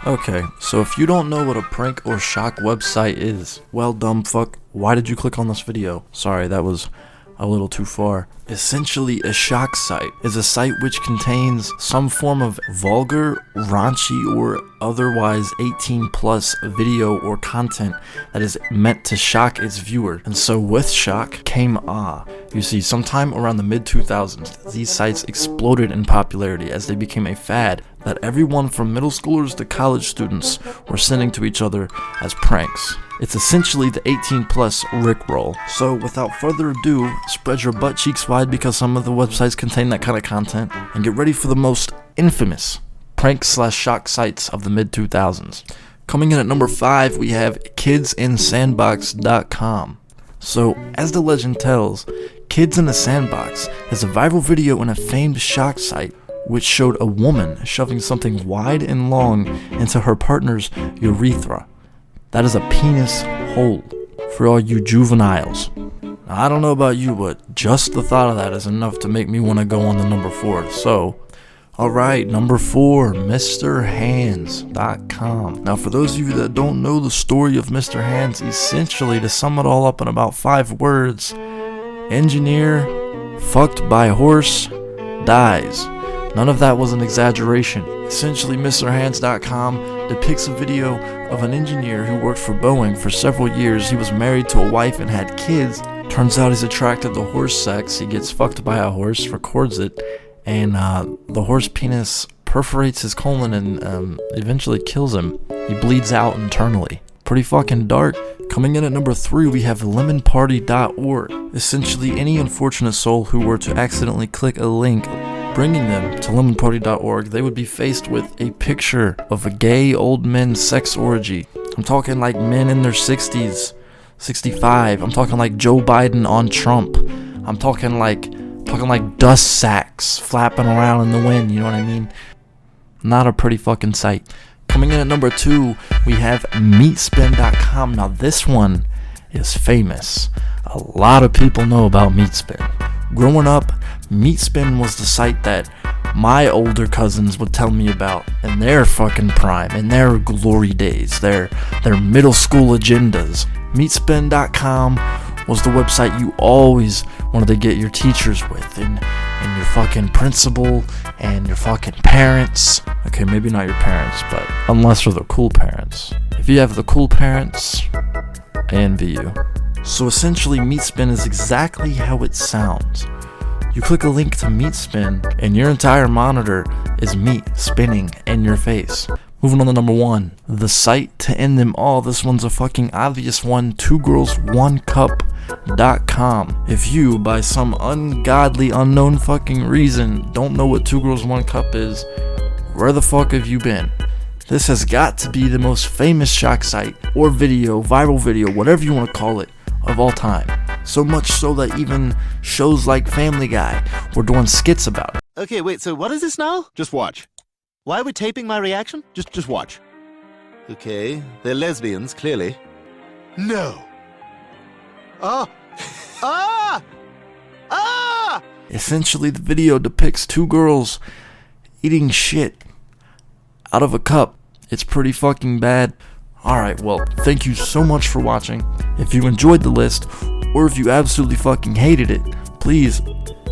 Okay, so if you don't know what a prank or shock website is, well, dumb fuck, why did you click on this video? Sorry, that was a little too far. Essentially, a shock site is a site which contains some form of vulgar, raunchy, or otherwise 18 plus video or content that is meant to shock its viewer. And so with shock came awe. You see, sometime around the mid-2000s, these sites exploded in popularity as they became a fad that everyone from middle schoolers to college students were sending to each other as pranks. It's essentially the 18 plus Rickroll. So without further ado, spread your butt cheeks wide because some of the websites contain that kind of content, and get ready for the most infamous prank/shock sites of the mid-2000s. Coming in at number 5, we have kidsinsandbox.com. So, as the legend tells, Kids in a Sandbox is a viral video in a famed shock site which showed a woman shoving something wide and long into her partner's urethra. That is a penis hole for all you juveniles. Now, I don't know about you, but just the thought of that is enough to make me want to go on to number 4. So, alright, number 4, MrHands.com. Now, for those of you that don't know the story of Mr. Hands, essentially, to sum it all up in about 5 words, engineer, fucked by horse, dies. None of that was an exaggeration. Essentially, MrHands.com depicts a video of an engineer who worked for Boeing for several years. He was married to a wife and had kids. Turns out he's attracted to horse sex. He gets fucked by a horse, records it, and the horse penis perforates his colon and eventually kills him. He bleeds out internally. Pretty fucking dark. Coming in at number 3, we have lemonparty.org. Essentially, any unfortunate soul who were to accidentally click a link bringing them to lemonparty.org, they would be faced with a picture of a gay old men's sex orgy. I'm talking like men in their 60s, 65. I'm talking like Joe Biden on Trump. I'm talking like dust sacks flapping around in the wind, you know what I mean? Not a pretty fucking sight. Coming in at number 2, we have meatspin.com. Now this one is famous. A lot of people know about Meatspin. Growing up, Meatspin was the site that my older cousins would tell me about in their fucking prime, in their glory days, their middle school agendas. Meatspin.com was the website you always wanted to get your teachers with, and your fucking principal, and your fucking parents. Okay, maybe not your parents, but unless they're the cool parents. If you have the cool parents, I envy you. So essentially, Meatspin is exactly how it sounds. You click a link to Meatspin, and your entire monitor is meat spinning in your face. Moving on to number 1, the site to end them all. This one's a fucking obvious one, 2girls1cup.com. If you, by some ungodly, unknown fucking reason, don't know what 2girls1cup is, where the fuck have you been? This has got to be the most famous shock site, or video, viral video, whatever you want to call it, of all time. So much so that even shows like Family Guy were doing skits about it. Okay, wait, so what is this now? Just watch. Why are we taping my reaction? Just watch. Okay, they're lesbians, clearly. No. Ah! Ah! Ah! Essentially, the video depicts 2 girls eating shit out of a cup. It's pretty fucking bad. Alright, well, thank you so much for watching. If you enjoyed the list, or if you absolutely fucking hated it, please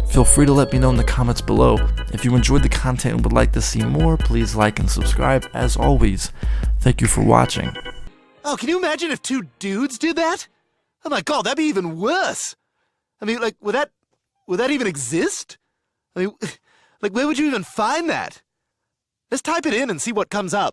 feel free to let me know in the comments below. If you enjoyed the content and would like to see more, please like and subscribe. As always, thank you for watching. Oh, can you imagine if 2 dudes did that? Oh my god, that'd be even worse. I mean, like, would that even exist? I mean, like, where would you even find that? Let's type it in and see what comes up.